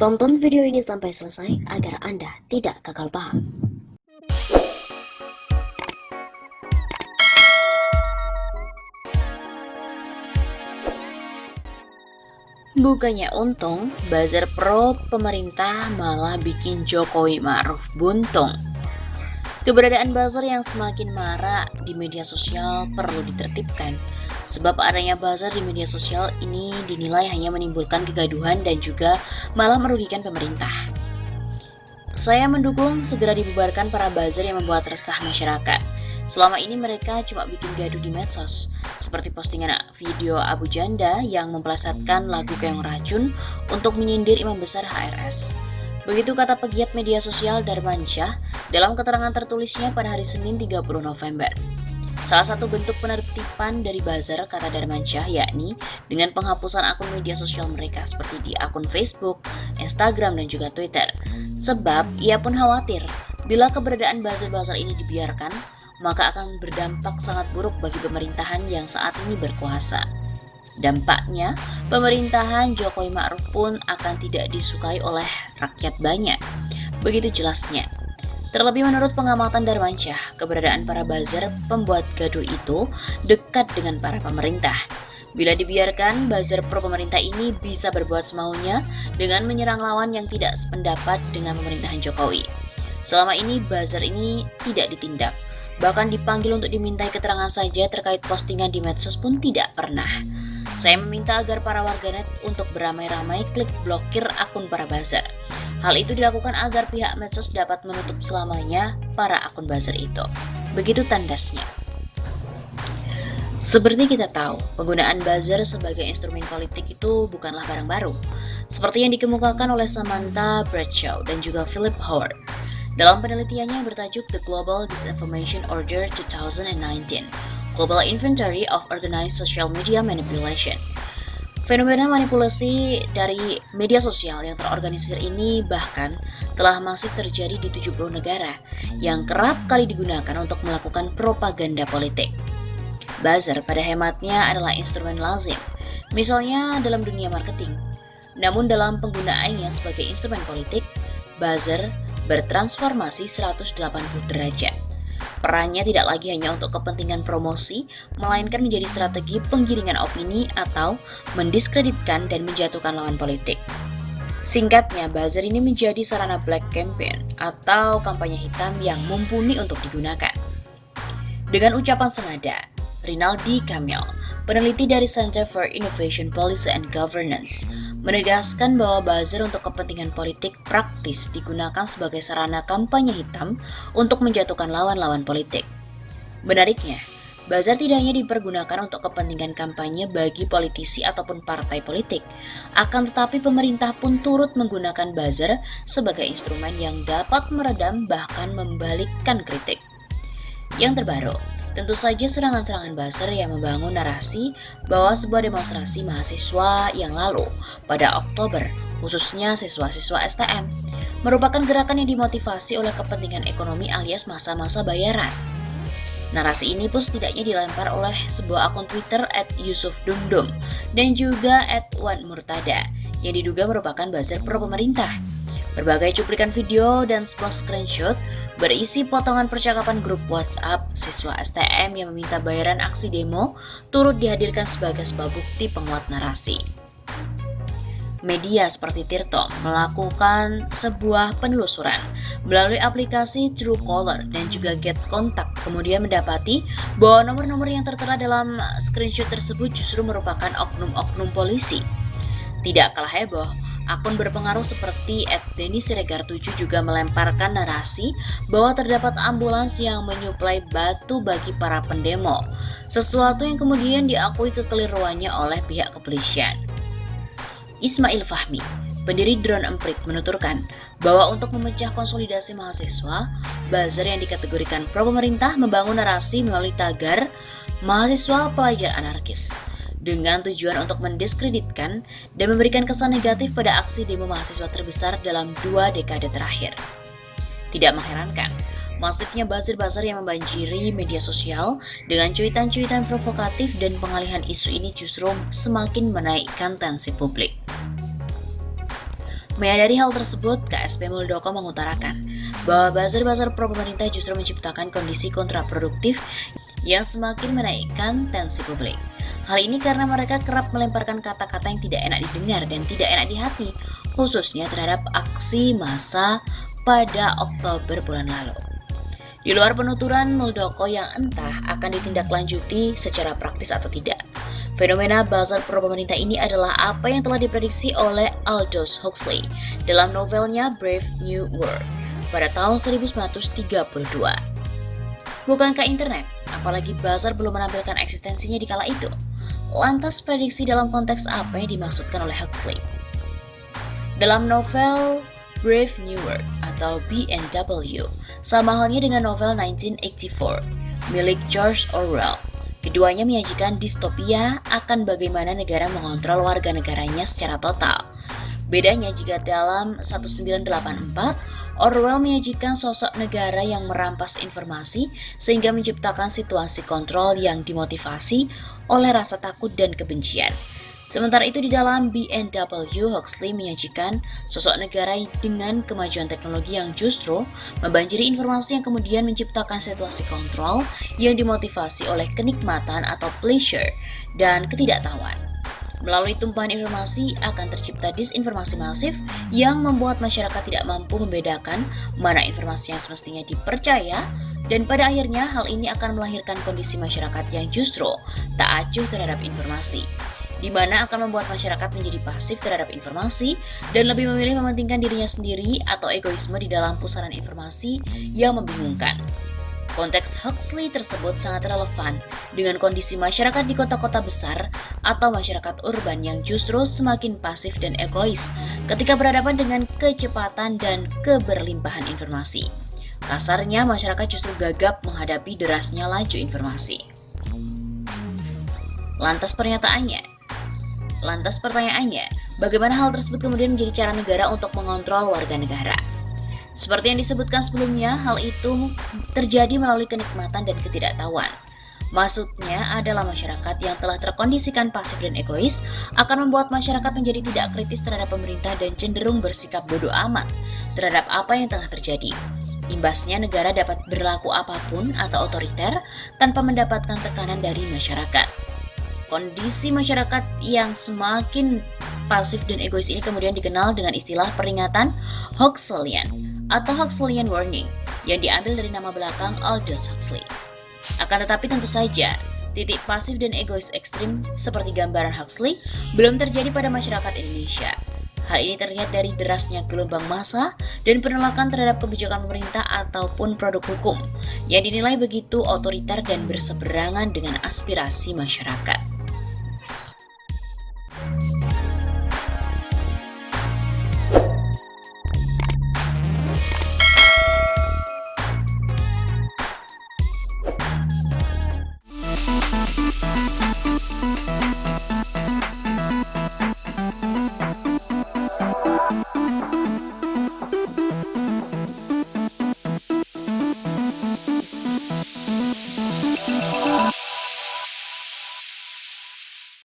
Tonton video ini sampai selesai agar Anda tidak gagal paham. Bukannya untung, buzzer pro pemerintah malah bikin Jokowi Ma'ruf buntung. Keberadaan buzzer yang semakin marak di media sosial perlu ditertibkan, sebab adanya buzzer di media sosial ini dinilai hanya menimbulkan kegaduhan dan juga malah merugikan pemerintah. Saya mendukung segera dibubarkan para buzzer yang membuat resah masyarakat. Selama ini mereka cuma bikin gaduh di medsos, seperti postingan video Abu Janda yang mempelesetkan lagu Keong Racun untuk menyindir imam besar HRS. Begitu kata pegiat media sosial Darmansyah dalam keterangan tertulisnya pada hari Senin 30 November. Salah satu bentuk penertiban dari buzzer, kata Darmansyah, yakni dengan penghapusan akun media sosial mereka seperti di akun Facebook, Instagram, dan juga Twitter. Sebab ia pun khawatir bila keberadaan buzzer-buzzer ini dibiarkan, maka akan berdampak sangat buruk bagi pemerintahan yang saat ini berkuasa. Dampaknya, pemerintahan Jokowi Ma'ruf pun akan tidak disukai oleh rakyat banyak. Begitu jelasnya. Terlebih menurut pengamatan Darmansyah, keberadaan para buzzer pembuat gaduh itu dekat dengan para pemerintah. Bila dibiarkan, buzzer pro pemerintah ini bisa berbuat semaunya dengan menyerang lawan yang tidak sependapat dengan pemerintahan Jokowi. Selama ini buzzer ini tidak ditindak, bahkan dipanggil untuk dimintai keterangan saja terkait postingan di medsos pun tidak pernah. Saya meminta agar para warganet untuk beramai-ramai klik blokir akun para buzzer. Hal itu dilakukan agar pihak medsos dapat menutup selamanya para akun buzzer itu. Begitu tandasnya. Seperti kita tahu, penggunaan buzzer sebagai instrumen politik itu bukanlah barang baru, seperti yang dikemukakan oleh Samantha Bradshaw dan juga Philip Howard dalam penelitiannya yang bertajuk The Global Disinformation Order 2019, Global Inventory of Organized Social Media Manipulation. Fenomena manipulasi dari media sosial yang terorganisir ini bahkan telah masif terjadi di 70 negara yang kerap kali digunakan untuk melakukan propaganda politik. Buzzer pada hematnya adalah instrumen lazim, misalnya dalam dunia marketing. Namun dalam penggunaannya sebagai instrumen politik, buzzer bertransformasi 180 derajat. Perannya tidak lagi hanya untuk kepentingan promosi, melainkan menjadi strategi penggiringan opini atau mendiskreditkan dan menjatuhkan lawan politik. Singkatnya, buzzer ini menjadi sarana black campaign atau kampanye hitam yang mumpuni untuk digunakan. Dengan ucapan senada, Rinaldi Kamil, peneliti dari Center for Innovation Policy and Governance, menegaskan bahwa buzzer untuk kepentingan politik praktis digunakan sebagai sarana kampanye hitam untuk menjatuhkan lawan-lawan politik. Menariknya, buzzer tidak hanya dipergunakan untuk kepentingan kampanye bagi politisi ataupun partai politik, akan tetapi pemerintah pun turut menggunakan buzzer sebagai instrumen yang dapat meredam bahkan membalikkan kritik. Yang terbaru, tentu saja serangan-serangan buzzer yang membangun narasi bahwa sebuah demonstrasi mahasiswa yang lalu pada Oktober, khususnya siswa-siswa STM, merupakan gerakan yang dimotivasi oleh kepentingan ekonomi alias masa-masa bayaran. Narasi ini pun setidaknya dilempar oleh sebuah akun Twitter @yusufdumdum dan juga @wanmurtada yang diduga merupakan buzzer pro pemerintah. Berbagai cuplikan video dan sebuah screenshot berisi potongan percakapan grup WhatsApp siswa STM yang meminta bayaran aksi demo turut dihadirkan sebagai sebuah bukti penguat narasi. Media seperti Tirto melakukan sebuah penelusuran melalui aplikasi Truecaller dan juga Get Contact, kemudian mendapati bahwa nomor-nomor yang tertera dalam screenshot tersebut justru merupakan oknum-oknum polisi. Tidak kalah heboh, akun berpengaruh seperti @denisiregar7 juga melemparkan narasi bahwa terdapat ambulans yang menyuplai batu bagi para pendemo, sesuatu yang kemudian diakui kekeliruannya oleh pihak kepolisian. Ismail Fahmi, pendiri Drone Emprit, menuturkan bahwa untuk memecah konsolidasi mahasiswa, buzzer yang dikategorikan pro pemerintah membangun narasi melalui tagar mahasiswa pelajar anarkis, dengan tujuan untuk mendiskreditkan dan memberikan kesan negatif pada aksi demo mahasiswa terbesar dalam 2 dekade terakhir. Tidak mengherankan, masifnya buzzer-buzzer yang membanjiri media sosial dengan cuitan-cuitan provokatif dan pengalihan isu ini justru semakin menaikkan tensi publik. Menyadari hal tersebut, KSP Muldoko mengutarakan bahwa buzzer-buzzer pro pemerintah justru menciptakan kondisi kontraproduktif yang semakin menaikkan tensi publik. Hal ini karena mereka kerap melemparkan kata-kata yang tidak enak didengar dan tidak enak di hati, khususnya terhadap aksi massa pada Oktober bulan lalu. Di luar penuturan Muldoko yang entah akan ditindaklanjuti secara praktis atau tidak, fenomena buzzer pro pemerintah ini adalah apa yang telah diprediksi oleh Aldous Huxley dalam novelnya Brave New World pada tahun 1932. Bukankah internet, apalagi buzzer belum menampilkan eksistensinya di kala itu? Lantas prediksi dalam konteks apa yang dimaksudkan oleh Huxley? Dalam novel Brave New World atau BNW, sama halnya dengan novel 1984 milik George Orwell, keduanya menyajikan distopia akan bagaimana negara mengontrol warga negaranya secara total. Bedanya jika dalam 1984, Orwell menyajikan sosok negara yang merampas informasi sehingga menciptakan situasi kontrol yang dimotivasi oleh rasa takut dan kebencian. Sementara itu di dalam BNW, Huxley menyajikan sosok negara dengan kemajuan teknologi yang justru membanjiri informasi yang kemudian menciptakan situasi kontrol yang dimotivasi oleh kenikmatan atau pleasure dan ketidaktahuan. Melalui tumpahan informasi akan tercipta disinformasi masif yang membuat masyarakat tidak mampu membedakan mana informasi yang semestinya dipercaya, dan pada akhirnya hal ini akan melahirkan kondisi masyarakat yang justru tak acuh terhadap informasi, di mana akan membuat masyarakat menjadi pasif terhadap informasi dan lebih memilih mementingkan dirinya sendiri atau egoisme di dalam pusaran informasi yang membingungkan. Konteks Huxley tersebut sangat relevan dengan kondisi masyarakat di kota-kota besar atau masyarakat urban yang justru semakin pasif dan egois ketika berhadapan dengan kecepatan dan keberlimpahan informasi. Kasarnya, masyarakat justru gagap menghadapi derasnya laju informasi. Lantas pertanyaannya, bagaimana hal tersebut kemudian menjadi cara negara untuk mengontrol warga negara? Seperti yang disebutkan sebelumnya, hal itu terjadi melalui kenikmatan dan ketidaktahuan. Maksudnya adalah masyarakat yang telah terkondisikan pasif dan egois akan membuat masyarakat menjadi tidak kritis terhadap pemerintah dan cenderung bersikap bodoh amat terhadap apa yang tengah terjadi. Imbasnya, negara dapat berlaku apapun atau otoriter tanpa mendapatkan tekanan dari masyarakat. Kondisi masyarakat yang semakin pasif dan egois ini kemudian dikenal dengan istilah peringatan Huxleyan atau Huxleyan Warning yang diambil dari nama belakang Aldous Huxley. Akan tetapi tentu saja, titik pasif dan egois ekstrim seperti gambaran Huxley belum terjadi pada masyarakat Indonesia. Hal ini terlihat dari derasnya gelombang massa dan penolakan terhadap kebijakan pemerintah ataupun produk hukum yang dinilai begitu otoriter dan berseberangan dengan aspirasi masyarakat.